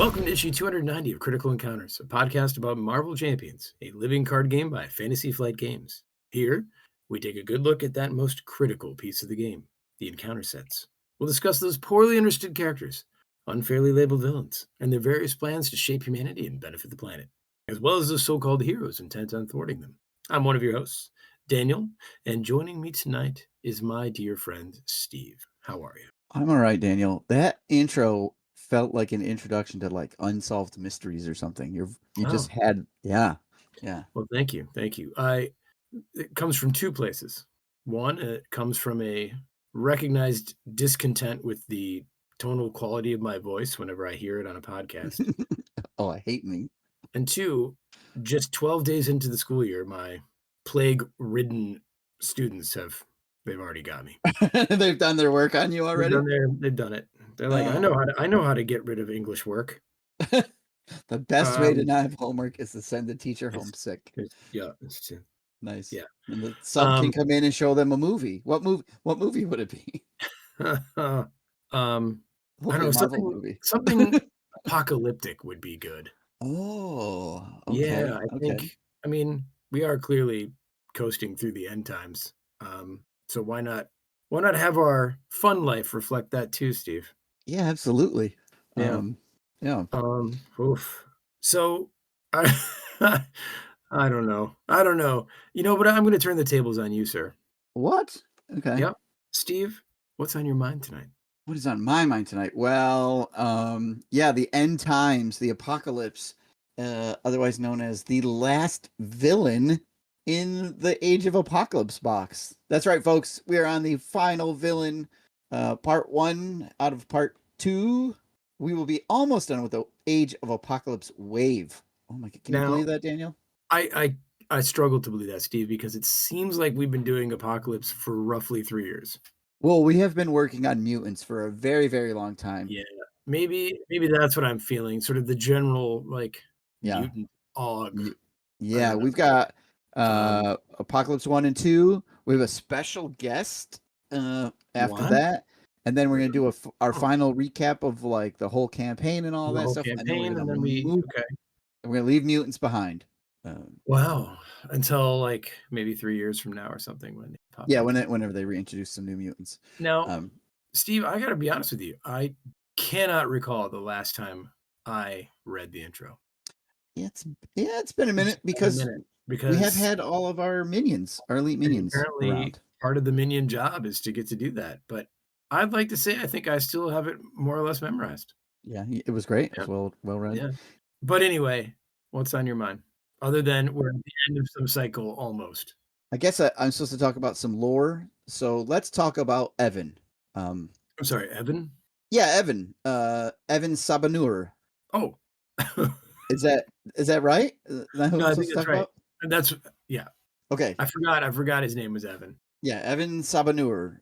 Welcome to issue 290 of Critical Encounters, a podcast about Marvel Champions, a living card game by Fantasy Flight Games. Here, we take a good look at that most critical piece of the game, the encounter sets. We'll discuss those poorly understood characters, unfairly labeled villains, and their various plans to shape humanity and benefit the planet, as well as those so-called heroes intent on thwarting them. I'm one of your hosts, Daniel, and joining me tonight is my dear friend, Steve. How are you? I'm all right, Daniel. That intro felt like an introduction to like unsolved mysteries or something. You just had, yeah. Well, thank you. It comes from two places. One, it comes from a recognized discontent with the tonal quality of my voice whenever I hear it on a podcast. Oh, I hate me. And two, just 12 days into the school year, my plague-ridden students they've already got me. They've done their work on you already? They've done it. They're like, I know how to get rid of English work. The best way to not have homework is to send the teacher home sick. Yeah. Nice. Yeah. And the sub can come in and show them a movie. What movie would it be? I don't know, something apocalyptic would be good. Oh, okay. Yeah, I mean, we are clearly coasting through the end times. So why not have our fun life reflect that too, Steve? Yeah, absolutely. Yeah. Oof. So I I don't know. You know, but I'm going to turn the tables on you, sir. What? Okay. Yep. Steve, what's on your mind tonight? What is on my mind tonight? Well, the end times, the apocalypse, otherwise known as the last villain in the Age of Apocalypse box. That's right, folks. We are on the final villain, part 1 out of part 2. We will be almost done with the Age of Apocalypse wave. Oh my God. Can you believe that, Daniel? I struggle to believe that, Steve, because it seems like we've been doing Apocalypse for roughly 3 years. Well, we have been working on mutants for a very, very long time. Yeah, maybe that's what I'm feeling. Sort of the general mutant aug. Yeah, we've got Apocalypse 1 and 2. We have a special guest after that, and then we're gonna do our final recap of like the whole campaign and all that stuff. And then we're gonna leave mutants behind. Wow, until like maybe 3 years from now or something when they pop. Yeah, whenever they reintroduce some new mutants. Now, Steve, I got to be honest with you. I cannot recall the last time I read the intro. It's been a minute because we have had all of our minions, our elite minions. Apparently, around. Part of the minion job is to get to do that. But I'd like to say I think I still have it more or less memorized. Yeah, it was great. Yeah. It was well read. Yeah. But anyway, what's on your mind? Other than we're at the end of some cycle almost. I guess I'm supposed to talk about some lore. So let's talk about Evan. I'm sorry, Evan? Yeah, Evan. En Sabah Nur. Oh. Is that right? No, I think that's right. That's yeah. Okay. I forgot his name was Evan. Yeah, En Sabah Nur.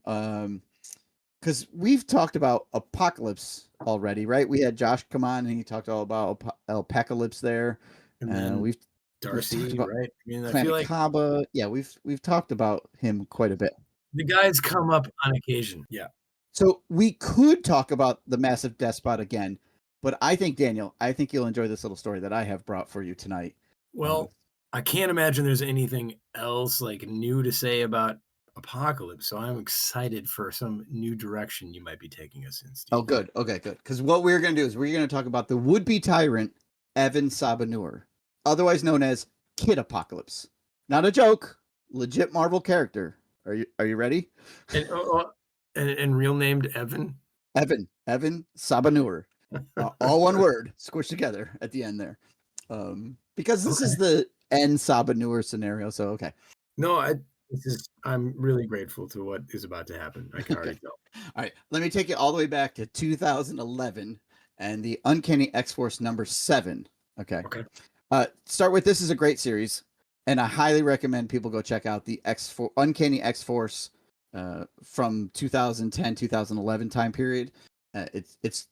Because we've talked about Apocalypse already, right? We had Josh come on and he talked all about Apocalypse there. And then we've Darcy, about right? I mean, I feel like Kaba. Yeah, we've talked about him quite a bit. The guys come up on occasion. Yeah. So we could talk about the Massive Despot again, but I think, Daniel, you'll enjoy this little story that I have brought for you tonight. Well, I can't imagine there's anything else like new to say about Apocalypse, so I'm excited for some new direction you might be taking us in, Steve. Oh, good. Okay, good. Because what we're going to do is we're going to talk about the would-be tyrant, En Sabah Nur, otherwise known as Kid Apocalypse. Not a joke, legit Marvel character. Are you ready? And real named Evan? En Sabah Nur. All one word, squished together at the end there. Because this is the En Sabah Nur scenario, so okay. No, I'm really grateful to what is about to happen. I can already tell. All right, let me take you all the way back to 2011 and the Uncanny X-Force number 7. Okay. Start with, this is a great series, and I highly recommend people go check out the Uncanny X-Force from 2010, 2011 time period. It's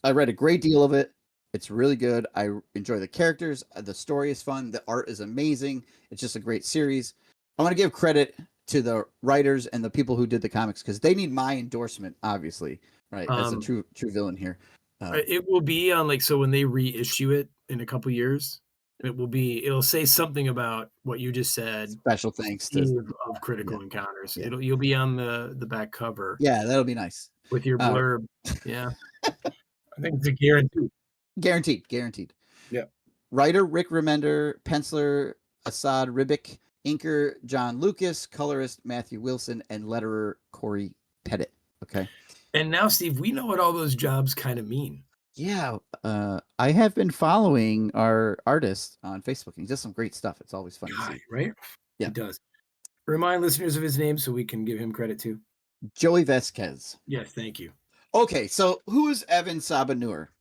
I read a great deal of it. It's really good. I enjoy the characters. The story is fun. The art is amazing. It's just a great series. I want to give credit to the writers and the people who did the comics because they need my endorsement, obviously, right? As a true villain here. It will be on, like, so when they reissue it in a couple years, it'll say something about what you just said, Special thanks to Steve of yeah, Critical Encounters. yeah. You'll be on the back cover Yeah, that'll be nice. with your Uh, blurb. Yeah, I think it's a guarantee. guaranteed, guaranteed. Yeah. Writer Rick Remender, penciler Assad Ribic, inker John Lucas, colorist Matthew Wilson, and letterer Corey Pettit. Okay. And now, Steve, we know what all those jobs kinda mean. Yeah, I have been following our artist on Facebook. He does some great stuff. It's always fun to God, see. right? Yeah, He does. Remind listeners of his name so we can give him credit too. Joey Vasquez. Yes, thank you. Okay, so who is En Sabah Nur?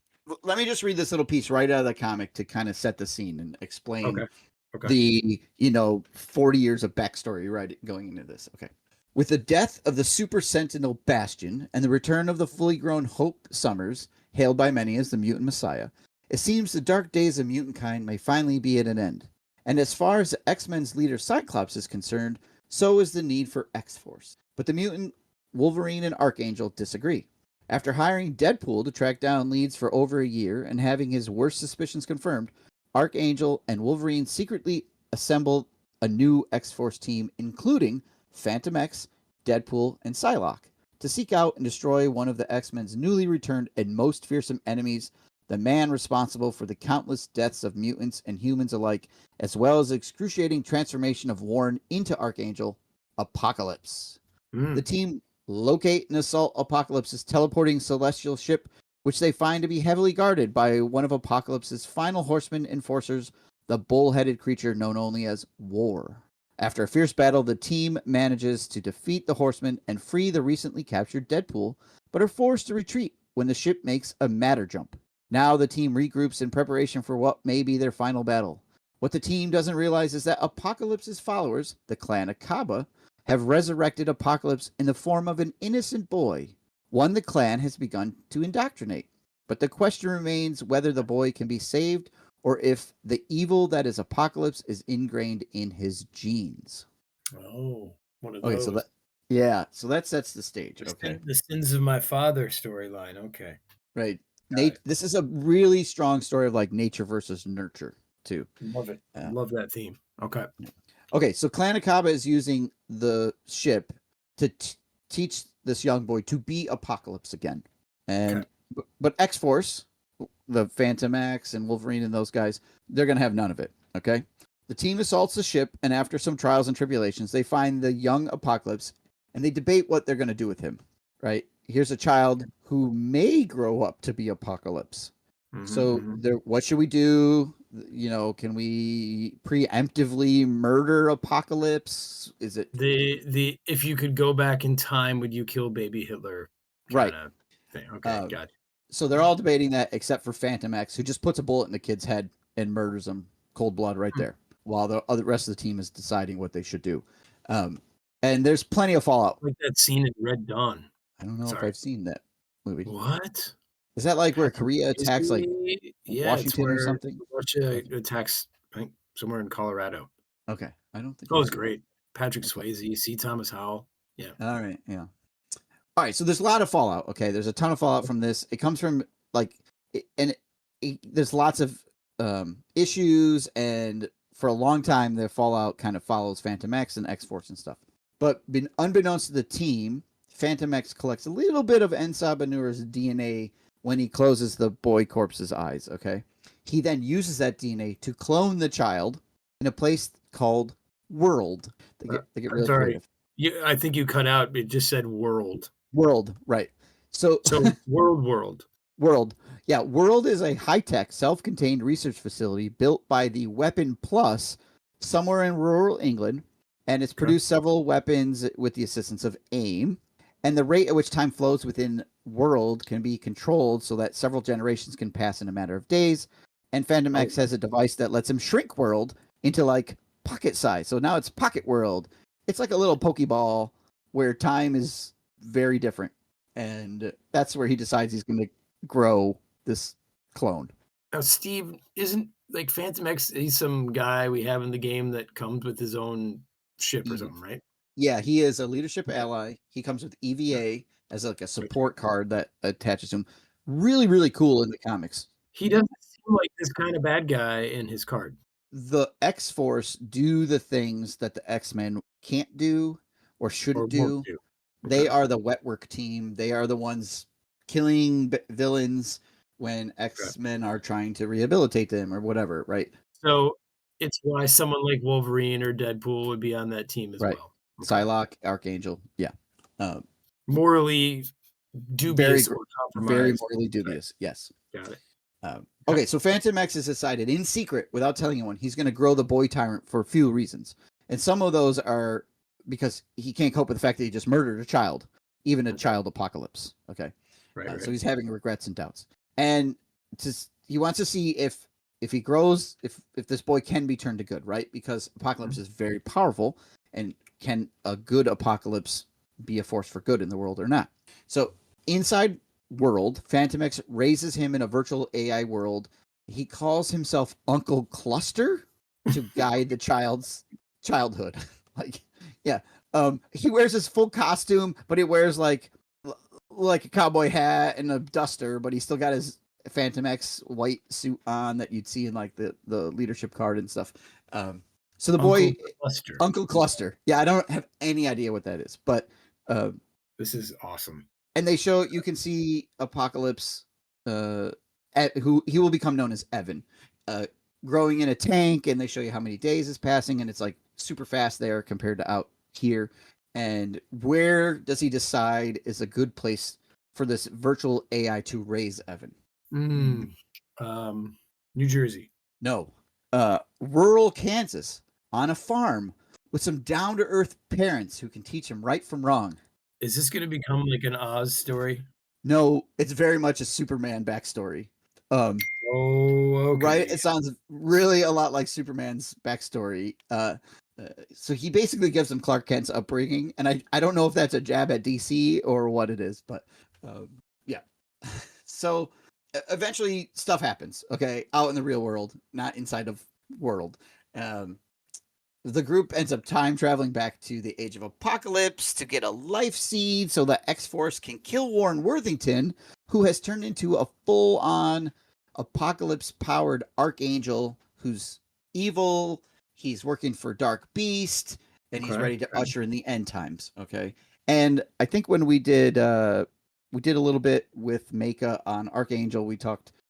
Let me just read this little piece right out of the comic to kind of set the scene and explain Okay. Okay. the 40 years of backstory right going into this. Okay. With the death of the Super Sentinel Bastion and the return of the fully grown Hope Summers, hailed by many as the mutant messiah, it seems the dark days of mutant kind may finally be at an end. And as far as X-Men's leader Cyclops is concerned, so is the need for X-Force. But the mutant Wolverine and Archangel disagree. After hiring Deadpool to track down leads for over a year and having his worst suspicions confirmed, Archangel and Wolverine secretly assembled a new X-Force team, including Phantom X, Deadpool, and Psylocke, to seek out and destroy one of the X-Men's newly returned and most fearsome enemies, the man responsible for the countless deaths of mutants and humans alike, as well as the excruciating transformation of Warren into Archangel, Apocalypse. The team locate and assault Apocalypse's teleporting celestial ship, which they find to be heavily guarded by one of Apocalypse's final horseman enforcers, the bull-headed creature known only as War. After a fierce battle, the team manages to defeat the horseman and free the recently captured Deadpool, but are forced to retreat when the ship makes a matter jump. Now the team regroups in preparation for what may be their final battle. What the team doesn't realize is that Apocalypse's followers, the clan Akaba, have resurrected Apocalypse in the form of an innocent boy, one the clan has begun to indoctrinate. But the question remains whether the boy can be saved or if the evil that is Apocalypse is ingrained in his genes. Oh, one of Okay, those. so that sets the stage. Okay, The sins of my father storyline. Okay. right. This is a really strong story of like nature versus nurture too. Love it. Love that theme. Okay. Okay, so Clan Akaba is using the ship to teach this young boy to be Apocalypse again. And but X-Force, the Phantom X and Wolverine and those guys, they're going to have none of it, okay? The team assaults the ship, and after some trials and tribulations, they find the young Apocalypse, and they debate what they're going to do with him, right? Here's a child who may grow up to be Apocalypse. So what should we do? Can we preemptively murder Apocalypse? Is it the if you could go back in time, would you kill baby Hitler? Right. Thing. Okay, got it. So they're all debating that except for Phantom X, who just puts a bullet in the kid's head and murders him cold blood right there, while the rest of the team is deciding what they should do. And there's plenty of fallout. Like that scene in Red Dawn. I don't know if I've seen that movie. What? Is that like where Korea attacks like Washington or something? Russia attacks, I think, somewhere in Colorado. Okay, I don't think. Oh, it's great. Patrick Swayze, C. Thomas Howell. Yeah. All right. Yeah. All right. So there's a lot of fallout. Okay. There's a ton of fallout from this. It comes from there's lots of issues, and for a long time, the fallout kind of follows Phantom X and X-Force and stuff. But unbeknownst to the team, Phantom X collects a little bit of En Sabah Nur's DNA when he closes the boy corpse's eyes, okay? He then uses that DNA to clone the child in a place called World. They get really creative. I think you cut out. It just said World. World, right. So World. World. Yeah, World is a high-tech, self-contained research facility built by the Weapon Plus somewhere in rural England, and it's produced several weapons with the assistance of AIM. And the rate at which time flows within World can be controlled so that several generations can pass in a matter of days. And Phantom X has a device that lets him shrink World into like pocket size. So now it's Pocket World. It's like a little Pokeball where time is very different. And that's where he decides he's going to grow this clone. Now, Steve, isn't like Phantom X, he's some guy we have in the game that comes with his own ship or something, right? Yeah, he is a leadership ally. He comes with EVA as like a support card that attaches to him. Really, really cool in the comics. He doesn't seem like this kind of bad guy in his card. The X-Force do the things that the X-Men can't do or Or shouldn't won't do. do. They Okay. are the wet work team. They are the ones killing villains when Okay. X-Men are trying to rehabilitate them or whatever, right? So it's why someone like Wolverine or Deadpool would be on that team as Right. well. Okay. Psylocke, Archangel, yeah. Morally Very, dubious or very compromised. morally Okay. dubious. Yes. Got it. Okay, so Phantom X has decided in secret, without telling anyone, he's going to grow the boy tyrant for a few reasons. And some of those are because he can't cope with the fact that he just murdered a child, even a child apocalypse. Okay. Right. So he's having regrets and doubts. And he wants to see if he grows, if this boy can be turned to good, right? Because apocalypse is very powerful, and can a good apocalypse be a force for good in the world or not? So inside world, Phantom X raises him in a virtual AI world. He calls himself Uncle Cluster to guide the child's childhood. Like, yeah. He wears his full costume, but he wears like a cowboy hat and a duster, but he's still got his Phantom X white suit on that you'd see in like the leadership card and stuff. So the boy, Uncle Cluster. Yeah, I don't have any idea what that is, but this is awesome. And they show, you can see Apocalypse, who he will become known as Evan, growing in a tank, and they show you how many days is passing, and it's like super fast there compared to out here. And where does he decide is a good place for this virtual AI to raise Evan? New Jersey. No. Rural Kansas, on a farm with some down-to-earth parents who can teach him right from wrong. Is this going to become like an Oz story? No, it's very much a Superman backstory. Okay. Right? It sounds really a lot like Superman's backstory. So he basically gives him Clark Kent's upbringing, and I don't know if that's a jab at DC or what it is, but yeah. So eventually stuff happens, okay, out in the real world, not inside of world. The group ends up time traveling back to the Age of Apocalypse to get a life seed so that X-Force can kill Warren Worthington, who has turned into a full-on apocalypse-powered archangel who's evil. He's working for Dark Beast, and he's ready to usher in the end times. Okay, and I think when we did a little bit with Mecha on Archangel,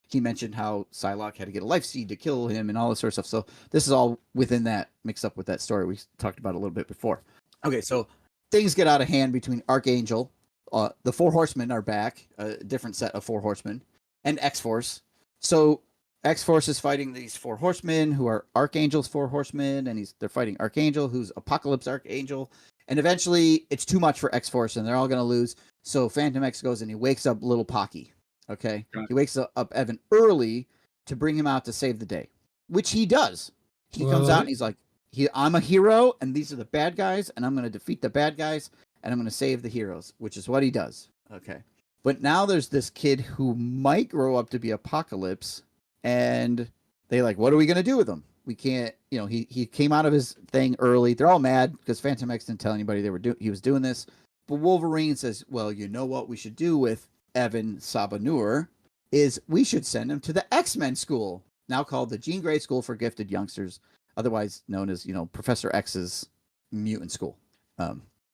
he mentioned how Psylocke had to get a life seed to kill him and all this sort of stuff. So this is all within that, mixed up with that story we talked about a little bit before. Okay, so things get out of hand between Archangel. The Four Horsemen are back, a different set of Four Horsemen, and X-Force. So X-Force is fighting these Four Horsemen who are Archangel's Four Horsemen, and they're fighting Archangel, who's Apocalypse Archangel. And eventually it's too much for X-Force, and they're all going to lose. So Phantom X goes and he wakes up little Pocky. Okay, he wakes up Evan early to bring him out to save the day, which he does. He comes out and he's like, I'm a hero, and these are the bad guys, and I'm going to defeat the bad guys, and I'm going to save the heroes, which is what he does. Okay, but now there's this kid who might grow up to be Apocalypse, and they like, what are we going to do with him? We can't, he came out of his thing early. They're all mad because Phantom X didn't tell anybody he was doing this. But Wolverine says, well, you know what we should do with En Sabah Nur is we should send him to the X-Men school, now called the Jean Grey School for Gifted Youngsters, otherwise known as, Professor X's mutant school.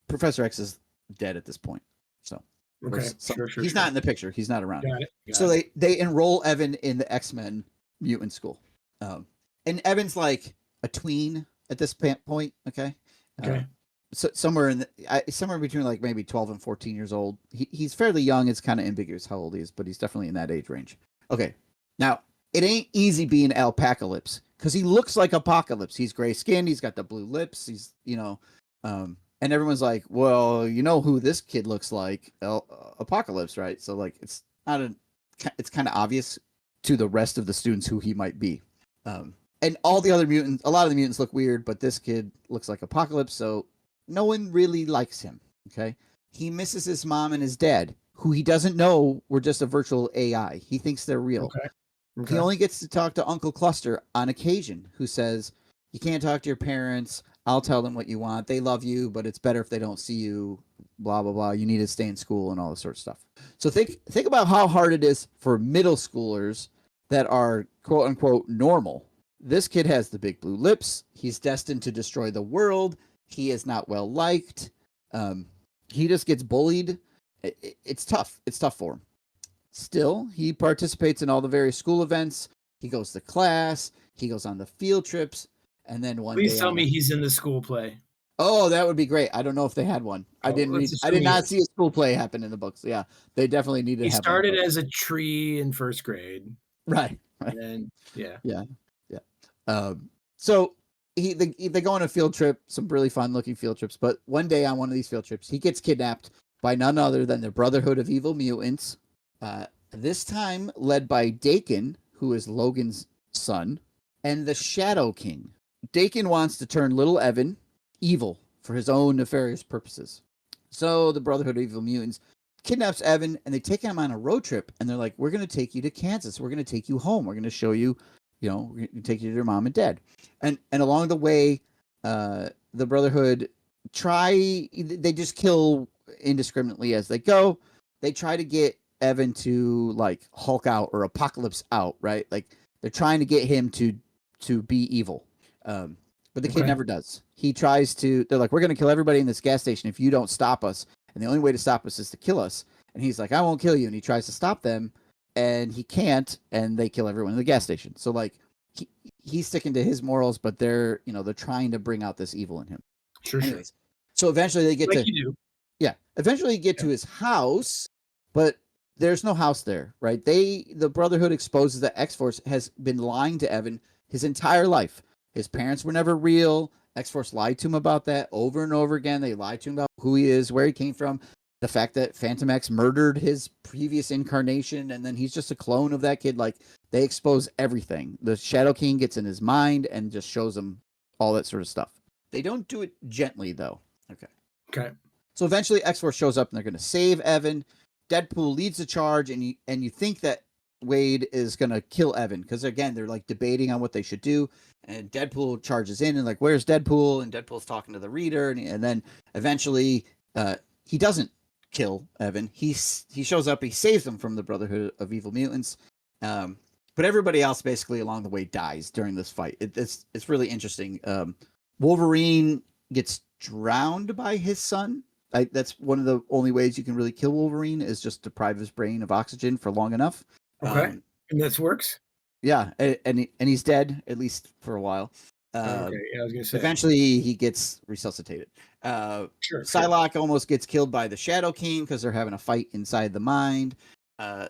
Professor X is dead at this point. So he's not in the picture. He's not around. Got it. So they enroll Evan in the X-Men mutant school. And Evan's like a tween at this point. Okay. So somewhere between like maybe 12 and 14 years old. He's fairly young. It's kind of ambiguous how old he is, but he's definitely in that age range. Okay. Now, it ain't easy being Alpacalypse because he looks like Apocalypse. He's gray skinned. He's got the blue lips. He's, and everyone's like, well, you know who this kid looks like? Apocalypse, right? So like, it's kind of obvious to the rest of the students who he might be. And all the other mutants, a lot of the mutants look weird, but this kid looks like Apocalypse. So no one really likes him, okay? He misses his mom and his dad, who he doesn't know were just a virtual AI. He thinks they're real. Okay. He only gets to talk to Uncle Cluster on occasion, who says, you can't talk to your parents. I'll tell them what you want. They love you, but it's better if they don't see you blah blah blah. You need to stay in school and all this sort of stuff. So think about how hard it is for middle schoolers that are quote unquote normal. This kid has the big blue lips. He's destined to destroy the world. He is not well liked. He just gets bullied. It's tough. It's tough for him. Still, he participates in all the various school events. He goes to class. He goes on the field trips. And then one Please day, tell me he's in the school play. oh, that would be great. I don't know if they had one. I didn't read. I did not see a school play happen in the books. Yeah, they definitely needed to have. He started as a tree in first grade. Right. And yeah. So they go on a field trip, some really fun looking field trips. But one day on one of these field trips, he gets kidnapped by none other than the Brotherhood of Evil Mutants. This time led by Dakin, who is Logan's son, and the Shadow King. Dakin wants to turn little Evan evil for his own nefarious purposes. So the Brotherhood of Evil Mutants kidnaps Evan, and they take him on a road trip, and they're like, we're going to take you to Kansas. We're going to take you home. We're going to show you, we're going to take you to your mom and dad. And along the way, the Brotherhood they just kill indiscriminately as they go. They try to get Evan to like Hulk out or Apocalypse out, right? Like they're trying to get him to be evil. But the kid never does. He tries to, they're like, we're going to kill everybody in this gas station if you don't stop us. And the only way to stop us is to kill us. And he's like, I won't kill you. And he tries to stop them and he can't. And they kill everyone in the gas station. So like he's sticking to his morals, but they're trying to bring out this evil in him. Sure. So eventually they get eventually get to his house, but there's no house there, right? The Brotherhood exposes that X-Force has been lying to Evan his entire life. His parents were never real. X-Force lied to him about that over and over again. They lied to him about who he is, where he came from, the fact that Phantom X murdered his previous incarnation, and then he's just a clone of that kid. Like, they expose everything. The Shadow King gets in his mind and just shows him all that sort of stuff. They don't do it gently, though. Okay. So eventually X-Force shows up, and they're going to save Evan. Deadpool leads the charge, and you think that Wade is going to kill Evan, because, again, they're, like, debating on what they should do. And Deadpool charges in and like, where's Deadpool? And Deadpool's talking to the reader. And then eventually he doesn't kill Evan. He shows up. He saves them from the Brotherhood of Evil Mutants. But everybody else basically along the way dies during this fight. It's really interesting. Wolverine gets drowned by his son. That's one of the only ways you can really kill Wolverine is just deprive his brain of oxygen for long enough. Okay. And this works? Yeah, and he's dead, at least for a while. Okay, yeah, I was going to say. Eventually, he gets resuscitated. Psylocke almost gets killed by the Shadow King because they're having a fight inside the mind.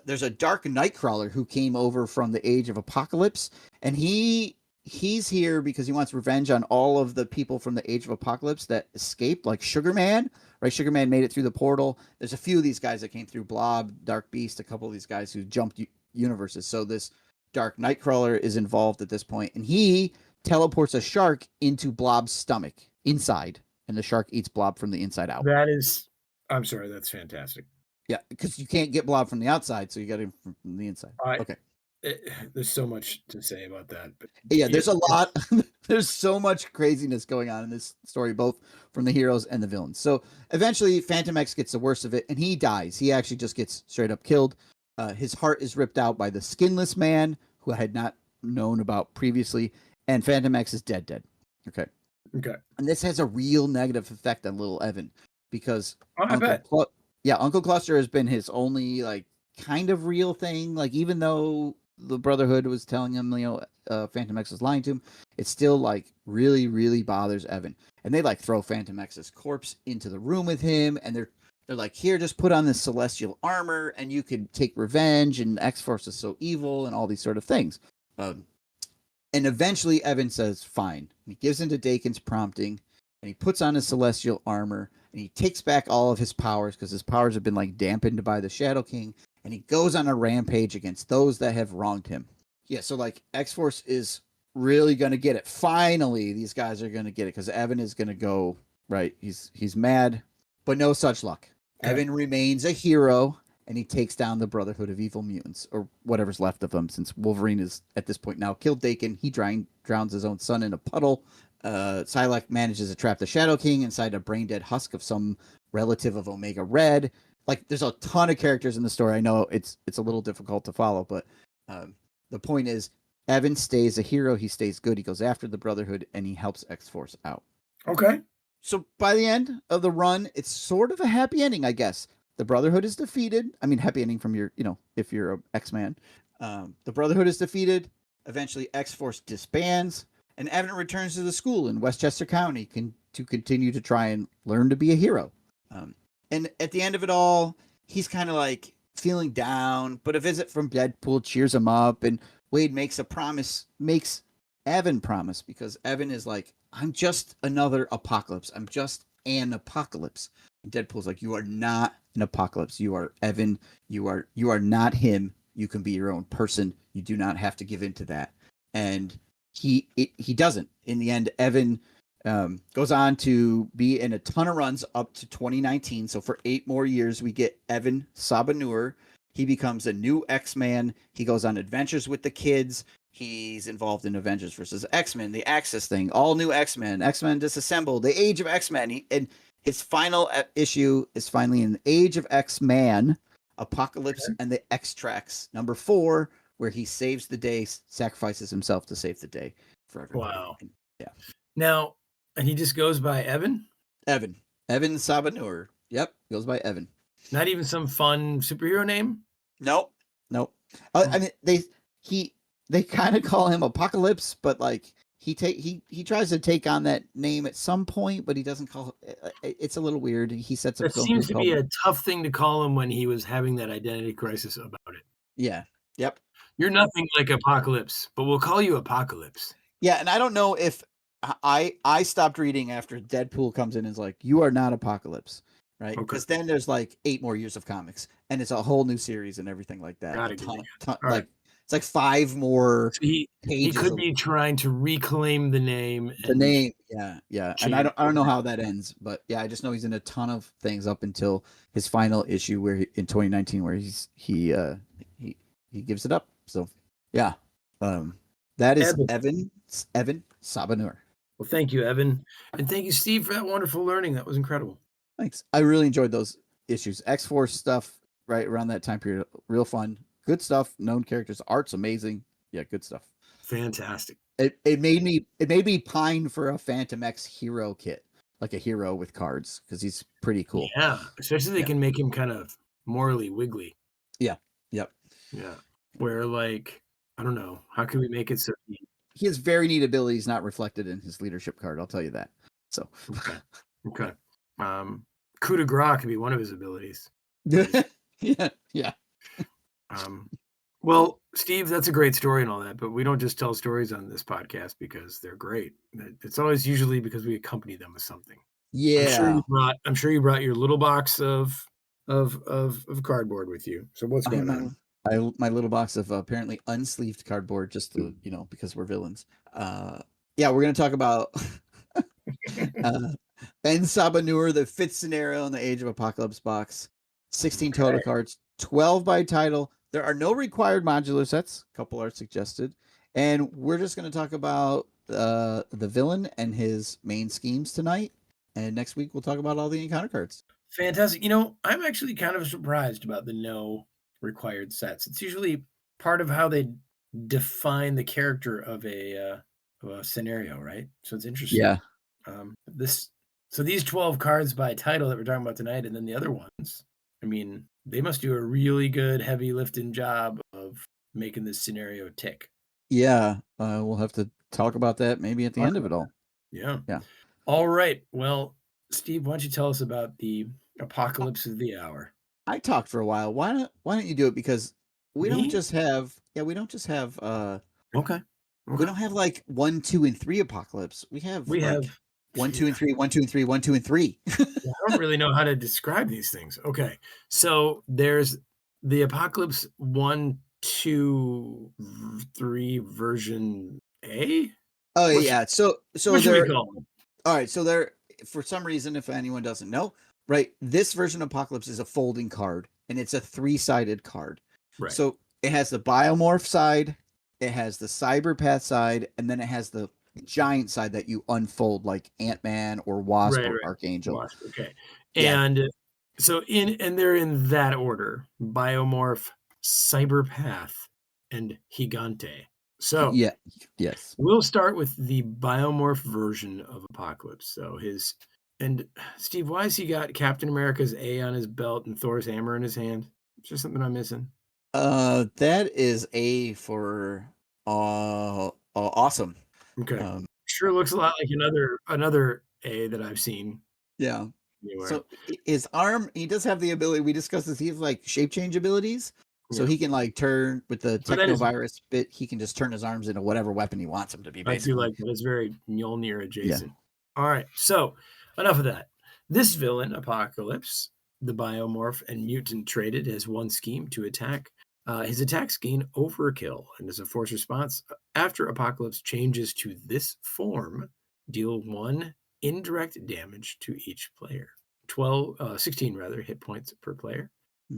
There's a Dark Nightcrawler who came over from the Age of Apocalypse, and he's here because he wants revenge on all of the people from the Age of Apocalypse that escaped, like Sugar Man. Right, Sugar Man made it through the portal. There's a few of these guys that came through, Blob, Dark Beast, a couple of these guys who jumped universes. So this Dark Nightcrawler is involved at this point, and he teleports a shark into Blob's stomach inside, and the shark eats Blob from the inside out. I'm sorry, that's fantastic. Yeah, because you can't get Blob from the outside, so you got him from the inside. Okay. There's so much to say about that. But yeah, there's a lot. There's so much craziness going on in this story, both from the heroes and the villains. So eventually, Phantom X gets the worst of it, and he dies. He actually just gets straight up killed. His heart is ripped out by the Skinless Man, who I had not known about previously, and Phantom X is dead. Okay. And this has a real negative effect on little Evan because Uncle Cluster has been his only like kind of real thing. Like even though the Brotherhood was telling him, Phantom X was lying to him, it still like really, really bothers Evan. And they like throw Phantom X's corpse into the room with him, and they're like, here, just put on this celestial armor and you could take revenge, and X-Force is so evil and all these sort of things. And eventually Evan says, fine. And he gives into Dakin's prompting, and he puts on his celestial armor, and he takes back all of his powers because his powers have been like dampened by the Shadow King, and he goes on a rampage against those that have wronged him. Yeah, so like X-Force is really going to get it. Finally, these guys are going to get it because Evan is going to go, right, he's mad, but no such luck. Evan remains a hero, and he takes down the Brotherhood of Evil Mutants, or whatever's left of them, since Wolverine is, at this point now, killed Dakin. He drowns his own son in a puddle. Psylocke manages to trap the Shadow King inside a brain-dead husk of some relative of Omega Red. Like, there's a ton of characters in the story. I know it's a little difficult to follow, but the point is, Evan stays a hero. He stays good. He goes after the Brotherhood, and he helps X-Force out. Okay. So by the end of the run, it's sort of a happy ending, I guess. The Brotherhood is defeated. I mean, happy ending from your, if you're an X-Man. The Brotherhood is defeated. Eventually, X-Force disbands, and Evan returns to the school in Westchester County to continue to try and learn to be a hero. And at the end of it all, he's kind of like feeling down, but a visit from Deadpool cheers him up, and Wade makes Evan promise, because Evan is like, I'm just another Apocalypse. I'm just an Apocalypse. And Deadpool's like, you are not an Apocalypse. You are Evan. You are not him. You can be your own person. You do not have to give in to that. And he doesn't. In the end, Evan goes on to be in a ton of runs up to 2019. So for 8 more years, we get En Sabah Nur. He becomes a new X-Man. He goes on adventures with the kids. He's involved in Avengers versus X-Men, the Axis thing, all new X-Men, X-Men Disassembled, the Age of X-Men. And his final issue is finally in the Age of X-Man, Apocalypse and the X-Tracks, number 4, where he saves the day, sacrifices himself to save the day for everybody. Wow. Yeah. Now, and he just goes by Evan? En Sabah Nur. Yep, goes by Evan. Not even some fun superhero name? Nope. I mean, they kind of call him Apocalypse, but like he tries to take on that name at some point, but he doesn't call it's a little weird. He sets up. That seems to be a tough thing to call him when he was having that identity crisis about it. Yeah. Yep. You're nothing like Apocalypse, but we'll call you Apocalypse. Yeah, and I don't know if I stopped reading after Deadpool comes in and is like, you are not Apocalypse, right? Because then there's like 8 more years of comics, and it's a whole new series and everything like that. Right. It's like 5 more pages. He could be trying to reclaim the name. Yeah. And I don't know how that ends, but yeah, I just know he's in a ton of things up until his final issue in 2019, where he gives it up. So yeah, that is Evan Sabah Nur. Well, thank you, Evan, and thank you, Steve, for that wonderful learning. That was incredible. Thanks. I really enjoyed those issues. X-Force stuff right around that time period. Real fun. Good stuff. Known characters. Art's amazing. Yeah, good stuff. Fantastic. It made me pine for a Phantom X hero kit, like a hero with cards, because he's pretty cool. Yeah, especially they can make him kind of morally wiggly. Yeah. Yep. Yeah. Where, like, I don't know, how can we make it so he has very neat abilities not reflected in his leadership card, I'll tell you that. So okay. Coup de grace could be one of his abilities. yeah. Well, Steve, that's a great story and all that, but we don't just tell stories on this podcast because they're great. It's always usually because we accompany them with something. Yeah. I'm sure you brought your little box of cardboard with you. So what's going on? My little box of apparently unsleeved cardboard, just to, because we're villains. Yeah, we're gonna talk about En Sabah Nur, the 5th scenario in the Age of Apocalypse box. 16 total cards, 12 by title. There are no required modular sets. A couple are suggested. And we're just going to talk about the villain and his main schemes tonight. And next week, we'll talk about all the encounter cards. Fantastic. I'm actually kind of surprised about the no required sets. It's usually part of how they define the character of a scenario, right? So it's interesting. Yeah. So these 12 cards by title that we're talking about tonight, and then the other ones, I mean, they must do a really good heavy lifting job of making this scenario tick. Yeah. We'll have to talk about that maybe at the end of it all. Yeah. Yeah. All right. Well, Steve, why don't you tell us about the Apocalypse of the Hour? I talked for a while. Why don't you do it? Because we don't just have okay. We don't have like 1, 2, and 3 Apocalypse. We have 1, 2, and 3, 1, 2, and 3, 1, 2, and 3. I don't really know how to describe these things. Okay. So there's the Apocalypse 1, 2, 3 version A. Oh, yeah. So what should we call them? All right. So there, for some reason, if anyone doesn't know, right, this version of Apocalypse is a folding card, and it's a 3-sided card. Right. So it has the biomorph side, it has the cyberpath side, and then it has the giant side that you unfold like Ant-Man or Wasp Right. or Archangel. Wasp. Okay. Yeah. And so they're in that order: Biomorph, Cyberpath, and Gigante. So Yeah. Yes. we'll start with the Biomorph version of Apocalypse. So and Steve, why has he got Captain America's A on his belt and Thor's hammer in his hand? Is there something I'm missing? That is A for awesome. Okay. Sure looks a lot like another A that I've seen. Yeah. Anywhere. So his arm, he does have the ability. We discussed this. He has like shape change abilities, so he can like turn with the technovirus bit. He can just turn his arms into whatever weapon he wants them to be. Basically, I do like that. It's very Mjolnir adjacent. Yeah. All right. So enough of that. This villain, Apocalypse, the biomorph and mutant traded, has one scheme to attack. His attacks gain overkill, and as a force response, after Apocalypse changes to this form, deal 1 indirect damage to each player. 16 hit points per player.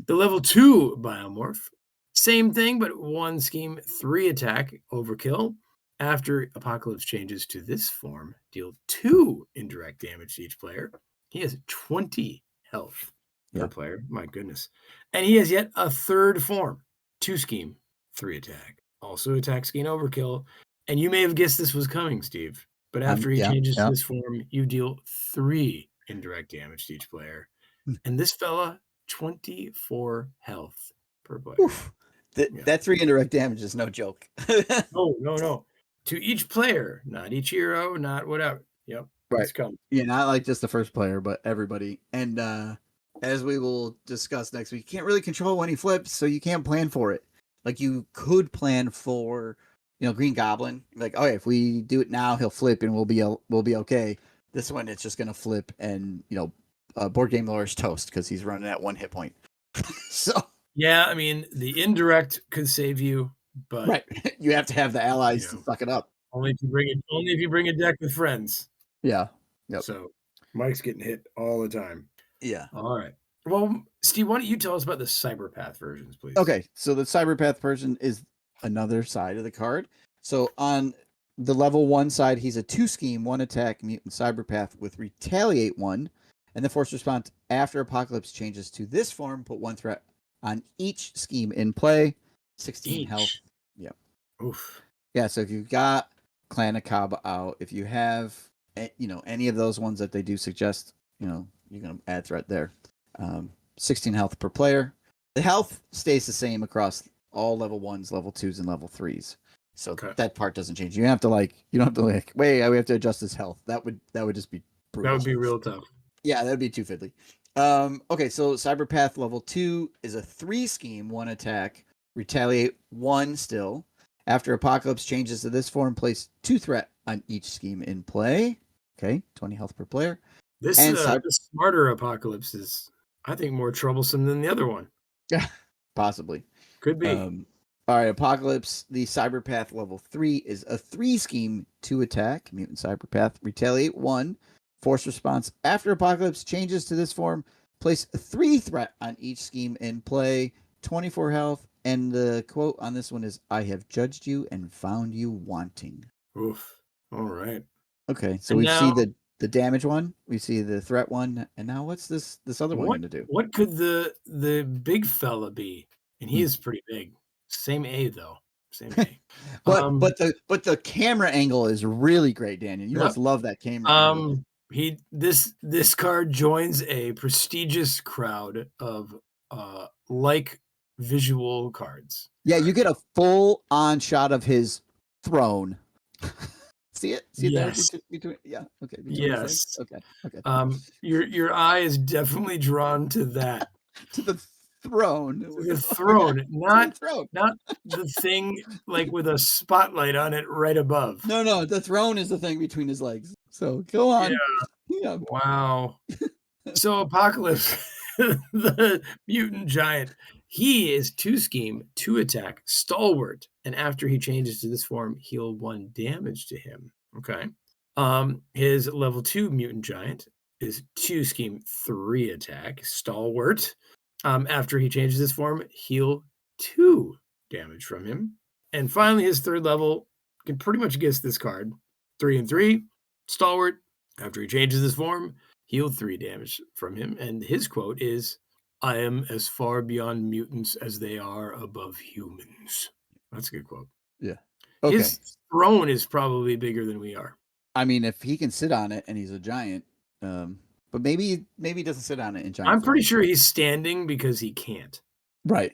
The level 2 biomorph, same thing, but 1 scheme, 3 attack, overkill. After Apocalypse changes to this form, deal 2 indirect damage to each player. He has 20 health per player. My goodness. And he has yet a third form, 2 scheme, 3 attack. Also attacks gain overkill. And you may have guessed this was coming, Steve. But after he changes to this form, you deal 3 indirect damage to each player. And this fella, 24 health per player. Oof. That 3 indirect damage is no joke. No. To each player, not each hero, not whatever. Yep. Right. Yeah, not like just the first player, but everybody. And as we will discuss next week, you can't really control when he flips, so you can't plan for it. Like you could plan for, Green Goblin. Like, oh, if we do it now, he'll flip and we'll be okay. This one, it's just gonna flip, and Board Game Lore is toast because he's running at 1 hit point. So yeah, I mean the indirect could save you, but right, you have to have the allies to suck it up. Only if you bring a deck with friends. Yeah. Yep. So Mike's getting hit all the time. Yeah. All right. Well, Steve, why don't you tell us about the Cyberpath versions, please? Okay, so the Cyberpath version is another side of the card. So on the level 1 side, he's a 2 scheme, 1 attack mutant Cyberpath with Retaliate 1, and the force response after Apocalypse changes to this form, put 1 threat on each scheme in play, 16 health. Yep. Oof. Yeah, so if you've got Clan Akaba out, if you have any of those ones that they do suggest, you're going to add threat there. 16 health per player. The health stays the same across all level 1s, level 2s, and level 3s. So that part doesn't change. You don't have to wait, we have to adjust his health. That would just be brutal. That would be real tough. Yeah, that would be too fiddly. Okay, so Cyberpath level 2 is a 3 scheme, 1 attack, Retaliate 1 still. After Apocalypse changes to this form, place 2 threat on each scheme in play. Okay, 20 health per player. This smarter Apocalypse is, I think, more troublesome than the other one. Yeah, possibly. Could be. All right, Apocalypse, the Cyberpath level 3 is a 3 scheme, 2 attack, mutant Cyberpath, Retaliate 1, force response. After Apocalypse changes to this form, place 3 threat on each scheme in play, 24 health, and the quote on this one is, "I have judged you and found you wanting." Oof. All right. Okay, so we see the damage one, we see the threat one, and now what's this other one going to do? What could the big fella be? And he is pretty big. Same A though. Same A. but the camera angle is really great, Daniel. You must love that camera angle. This card joins a prestigious crowd of visual cards. Yeah, you get a full on shot of his throne. See it? See yes. There between yeah. Okay. Yes. Okay. Your eye is definitely drawn to that. To the throne. The throne, not the thing like with a spotlight on it right above. No, the throne is the thing between his legs. So go on. Yeah. Wow. So Apocalypse, the mutant giant, he is 2 scheme, 2 attack, stalwart, and after he changes to this form, heal 1 damage to him. Okay. His level 2 mutant giant is 2 scheme, 3 attack, stalwart. After he changes his form, heal 2 damage from him. And finally, his 3rd level, can pretty much guess this card. 3 and 3, stalwart. After he changes his form, heal 3 damage from him. And his quote is, I am as far beyond mutants as they are above humans. That's a good quote. Yeah. Okay. His throne is probably bigger than we are. I mean, if he can sit on it and he's a giant, but maybe he doesn't sit on it in giant. I'm pretty sure he's standing because he can't. Right.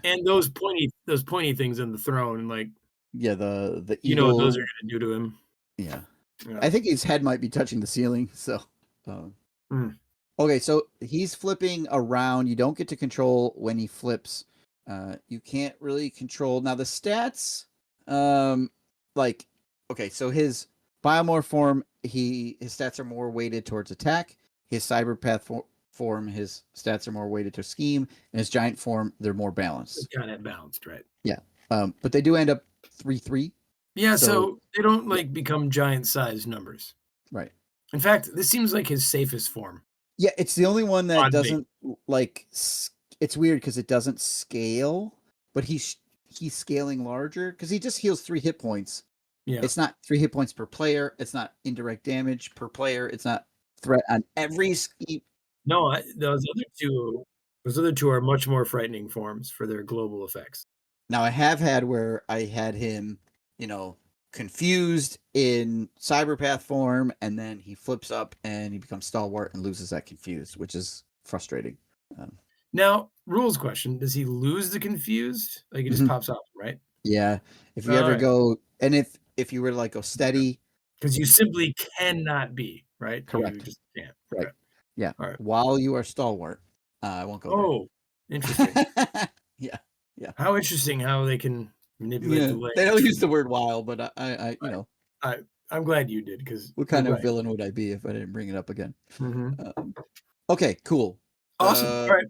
And those pointy things on the throne, like the you know what those are eagle. going to do to him. Yeah. I think his head might be touching the ceiling. So, okay, so he's flipping around. You don't get to control when he flips. You can't really control now the stats. Okay, so his biomorph form, his stats are more weighted towards attack. His cyberpath form, his stats are more weighted to scheme, and his giant form, they're more balanced. Kind of balanced, right? Yeah. But they do end up 3/3. Yeah, so they don't become giant size numbers. Right. In fact, this seems like his safest form. Yeah, it's the only one that doesn't it's weird because it doesn't scale, but he's scaling larger because he just heals 3 hit points. Yeah. It's not 3 hit points per player. It's not indirect damage per player. It's not threat on every scheme. No, those other two are much more frightening forms for their global effects. Now, I have had where I had him, confused in cyberpath form, and then he flips up and he becomes stalwart and loses that confused, which is frustrating. Now, rules question: does he lose the confused? Like it just pops up, right? Yeah. If you ever go, and if you were to go steady, because you simply cannot be right. Correct. You just can't. Right. Okay. Yeah. All right. While you are stalwart, I won't go. Oh, interesting. Yeah. How interesting how they can manipulate the language. They don't use the word while, but I'm glad you did because what kind of villain would I be if I didn't bring it up again? Okay, cool. Awesome. All right.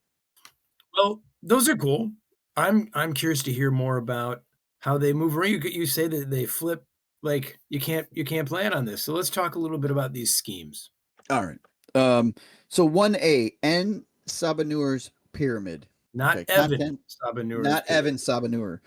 Well, those are cool. I'm curious to hear more about how they move around. You say that they flip like you can't plan on this. So let's talk a little bit about these schemes. All right. So 1A, En Sabah Nur's pyramid. Not Evan Sabah Nur. Not Evan Sabah Nur.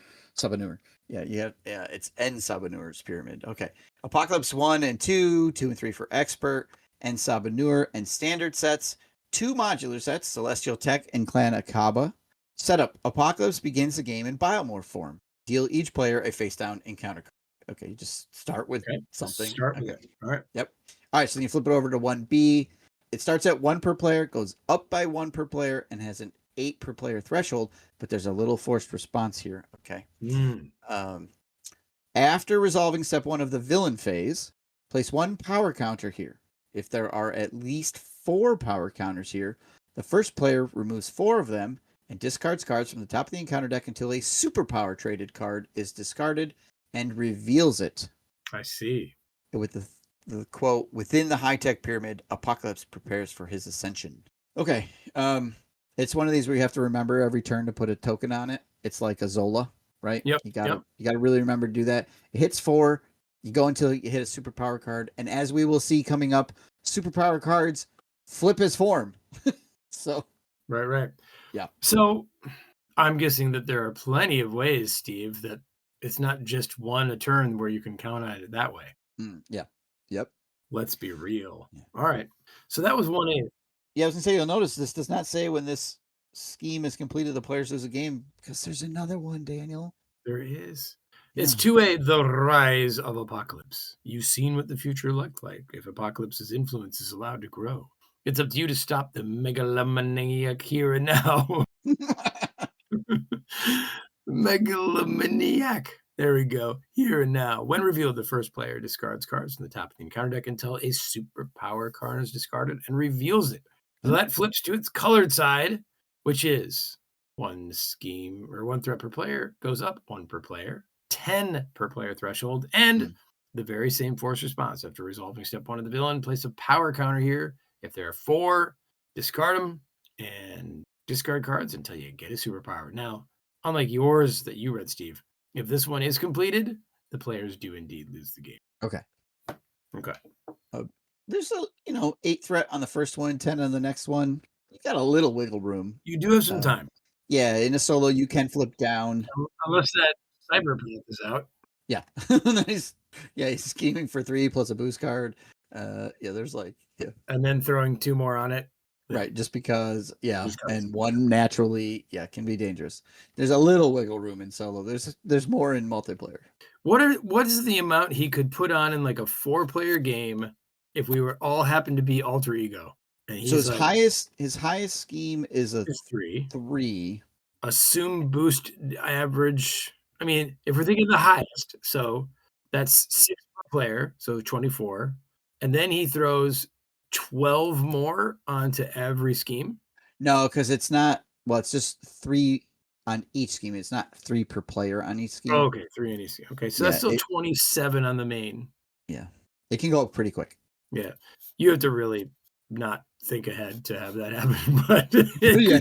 Yeah, it's En Sabah Nur's pyramid. Okay. Apocalypse 1 and 2, 2 and 3 for expert, En Sabah Nur and standard sets, 2 modular sets, Celestial Tech and Clan Akaba. Setup. Apocalypse begins the game in biomorph form. Deal each player a face down encounter card. Okay, you just start with something. Start with it. All right. Yep. All right, so then you flip it over to 1B. It starts at 1 per player, goes up by 1 per player, and has an 8 per player threshold, but there's a little forced response here. Okay. After resolving step 1 of the villain phase, place 1 power counter here. If there are at least 4 power counters here, the first player removes 4 of them and discards cards from the top of the encounter deck until a superpower traded card is discarded and reveals it. I see. With the quote, within the high-tech pyramid, Apocalypse prepares for his ascension. Okay. It's one of these where you have to remember every turn to put a token on it. It's like a Zola, right? Yep. You gotta really remember to do that. It hits 4. You go until you hit a superpower card, and as we will see coming up, superpower cards flip his form. So. Right. Yeah. So I'm guessing that there are plenty of ways, Steve, that it's not just one a turn where you can count on it that way. Yeah. Yep. Let's be real. Yeah. All right. So that was 1A. Yeah, I was gonna say, you'll notice this does not say when this scheme is completed, the players lose a game, because there's another one, Daniel. There is. Yeah. It's 2A, the rise of Apocalypse. You've seen what the future looked like if Apocalypse's influence is allowed to grow. It's up to you to stop the megalomaniac here and now. Megalomaniac. There we go. Here and now. When revealed, the first player discards cards from the top of the encounter deck until a superpower card is discarded and reveals it. So that flips to its colored side, which is 1 scheme or 1 threat per player, goes up 1 per player, 10 per player threshold, and the very same force response. After resolving step 1 of the villain, place a power counter here. If there are 4, discard them and discard cards until you get a superpower. Now, unlike yours that you read, Steve, if this one is completed, the players do indeed lose the game. Okay. There's 8 threat on the first one, 10 on the next one. You got a little wiggle room. You do have some time. Yeah, in a solo, you can flip down. Unless that cyberpath is out. Yeah. Nice. Yeah, he's scheming for 3 plus a boost card. Yeah, there's like, yeah. And then throwing 2 more on it. Yeah. Right, just because, yeah, Just 'cause. and one naturally, yeah, can be dangerous. There's a little wiggle room in solo. There's more in multiplayer. What is the amount he could put on in like a 4-player game if we were all happened to be alter ego? And So he's like, his highest scheme is a it's 3. 3. Assume boost average. I mean, if we're thinking the highest, so that's 6 per player, so 24. And then he throws 12 more onto every scheme. No, because it's not. Well, it's just 3 on each scheme. It's not 3 per player on each scheme. Okay, 3 on each scheme. Okay, so that's Yeah, still 27 on the main. yeah, it can go up pretty quick. Yeah, you have to really not think ahead to have that happen, but Yeah.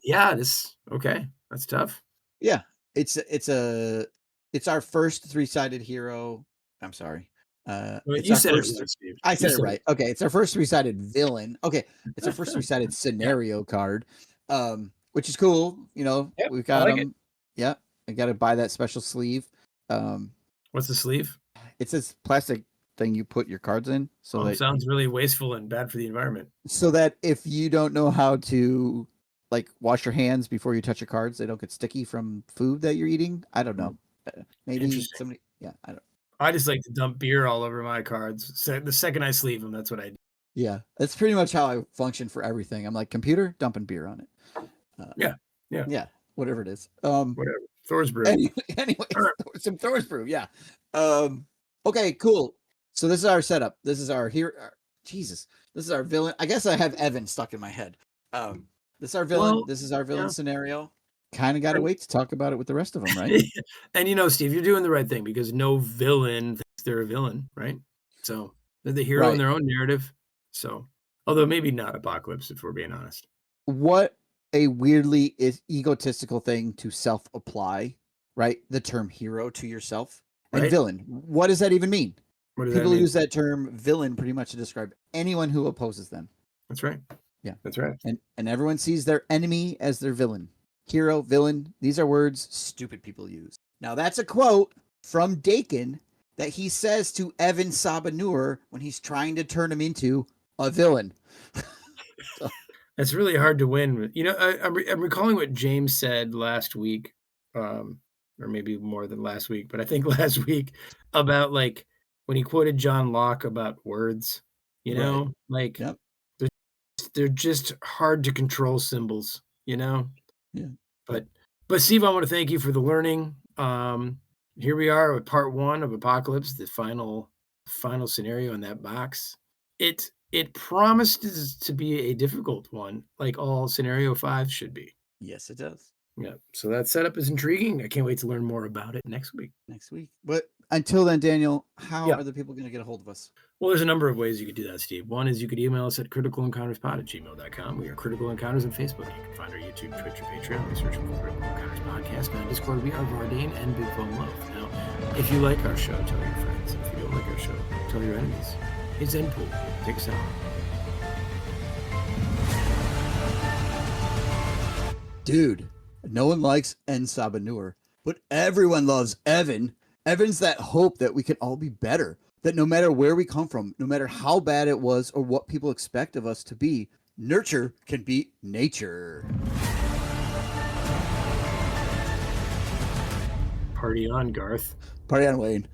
yeah, okay, that's tough. Yeah, it's our first 3-sided hero. I'm sorry. Well, It's you our said it first. right, Steve. I You said it said right. Okay, it's our first 3-sided villain. Okay, it's our first 3-sided Yeah, scenario card, which is cool. You know, yep, we've I got like it. them. Yeah, I got to buy that special sleeve. What's the sleeve? It's this plastic thing you put your cards in, Oh, sounds really wasteful and bad for the environment. so that if you don't know how to like wash your hands before you touch your cards, they don't get sticky from food that you're eating. I don't know. Maybe Interesting. somebody. Yeah, I don't. I just like to dump beer all over my cards. So the second I sleeve them, that's what I do. Yeah, that's pretty much how I function for everything. I'm like computer dumping beer on it. Yeah, yeah, Yeah, whatever it is. whatever. Thor's brew. Anyway, All right. some Thor's brew. Yeah. Okay, cool. So this is our setup. This is our here. Jesus, this is our villain. I guess I have Evan stuck in my head. This is our villain. Well, This is our villain yeah. scenario. Kind of got to wait to talk about it with the rest of them, right? And you know, Steve, you're doing the right thing because no villain thinks they're a villain, right? So they're the hero in Right. their own narrative. So, although maybe not Apocalypse, if we're being honest. What a weirdly egotistical thing to self-apply, right? The term hero to yourself and Right? villain. What does that even mean? What does that People mean? use that term villain pretty much to describe anyone who opposes them. That's right. Yeah. That's right. And everyone sees their enemy as their villain. Hero, villain, these are words stupid people use. Now that's a quote from Dakin that he says to En Sabah Nur when he's trying to turn him into a villain. It's really hard to win. You know, I'm recalling what James said last week, or maybe more than last week, but I think last week about like when he quoted John Locke about words. You Right. know, like Yep. they're just hard to control symbols. You know. Yeah. But Steve, I want to thank you for the learning. Here we are with part 1 of Apocalypse, the final scenario in that box. It promises to be a difficult one, like all scenario 5 should be. Yes, it does. Yeah. So that setup is intriguing. I can't wait to learn more about it next week. But until then, Daniel, how Yeah. are the people going to get a hold of us? Well, there's a number of ways you could do that, Steve. One is you could email us at criticalencounterspod@gmail.com. We are Critical Encounters on Facebook. You can find our YouTube, Twitch, or Patreon by searching for Critical Encounters Podcast. And on Discord, we are Vardane and Big Phone Love. Now, if you like our show, tell your friends. If you don't like our show, tell your enemies. Hey, Zenpool, take us out. Dude, no one likes En Sabah Nur, but everyone loves Evan. Evan's that hope that we can all be better. That no matter where we come from, no matter how bad it was or what people expect of us to be, nurture can beat nature. Party on, Garth. Party on, Wayne.